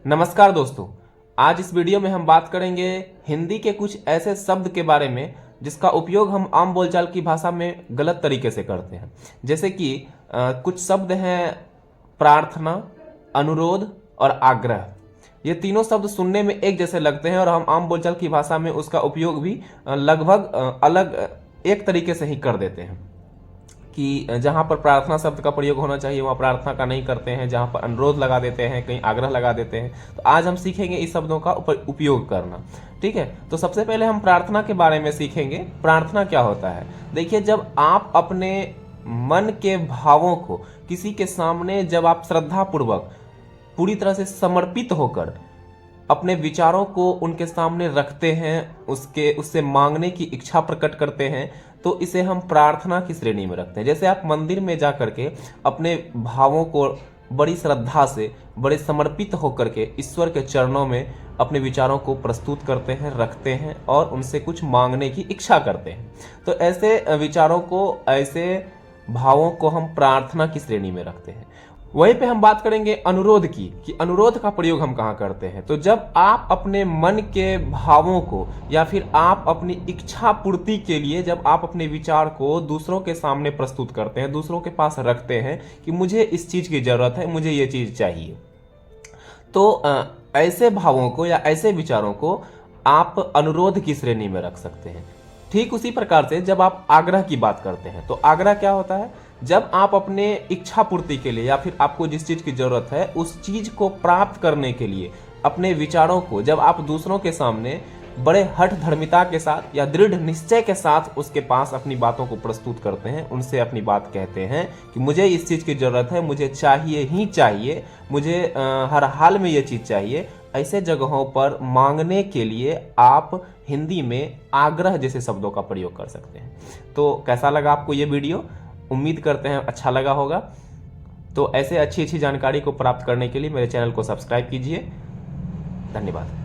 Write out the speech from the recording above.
नमस्कार दोस्तों, आज इस वीडियो में हम बात करेंगे हिंदी के कुछ ऐसे शब्द के बारे में जिसका उपयोग हम आम बोलचाल की भाषा में गलत तरीके से करते हैं। जैसे कि कुछ शब्द हैं प्रार्थना, अनुरोध और आग्रह। ये तीनों शब्द सुनने में एक जैसे लगते हैं और हम आम बोलचाल की भाषा में उसका उपयोग भी लगभग अलग एक तरीके से ही कर देते हैं कि जहाँ पर प्रार्थना शब्द का प्रयोग होना चाहिए वहाँ प्रार्थना का नहीं करते हैं, जहाँ पर अनुरोध लगा देते हैं, कहीं आग्रह लगा देते हैं। तो आज हम सीखेंगे इस शब्दों का उपयोग करना। ठीक है, तो सबसे पहले हम प्रार्थना के बारे में सीखेंगे। प्रार्थना क्या होता है? देखिए, जब आप अपने मन के भावों को किसी के सामने जब आप श्रद्धापूर्वक पूरी तरह से समर्पित होकर अपने विचारों को उनके सामने रखते हैं, उससे मांगने की इच्छा प्रकट करते हैं, तो इसे हम प्रार्थना की श्रेणी में रखते हैं। जैसे आप मंदिर में जा करके अपने भावों को बड़ी श्रद्धा से, बड़े समर्पित होकर के ईश्वर के चरणों में अपने विचारों को प्रस्तुत करते हैं, रखते हैं और उनसे कुछ मांगने की इच्छा करते हैं। तो ऐसे विचारों को, ऐसे भावों को हम प्रार्थना की श्रेणी में रखते हैं। वहीं पे हम बात करेंगे अनुरोध की, कि अनुरोध का प्रयोग हम कहाँ करते हैं। तो जब आप अपने मन के भावों को या फिर आप अपनी इच्छा पूर्ति के लिए जब आप अपने विचार को दूसरों के सामने प्रस्तुत करते हैं, दूसरों के पास रखते हैं कि मुझे इस चीज की जरूरत है, मुझे ये चीज चाहिए, तो ऐसे भावों को या ऐसे विचारों को आप अनुरोध की श्रेणी में रख सकते हैं। ठीक उसी प्रकार से जब आप आग्रह की बात करते हैं, तो आग्रह क्या होता है? जब आप अपने इच्छा पूर्ति के लिए या फिर आपको जिस चीज की जरूरत है उस चीज को प्राप्त करने के लिए अपने विचारों को जब आप दूसरों के सामने बड़े हठ धर्मिता के साथ या दृढ़ निश्चय के साथ उसके पास अपनी बातों को प्रस्तुत करते हैं, उनसे अपनी बात कहते हैं कि मुझे इस चीज की जरूरत है, मुझे चाहिए ही चाहिए, मुझे हर हाल में ये चीज चाहिए, ऐसे जगहों पर मांगने के लिए आप हिंदी में आग्रह जैसे शब्दों का प्रयोग कर सकते हैं। तो कैसा लगा आपको ये वीडियो? उम्मीद करते हैं अच्छा लगा होगा। तो ऐसे अच्छी जानकारी को प्राप्त करने के लिए मेरे चैनल को सब्सक्राइब कीजिए। धन्यवाद।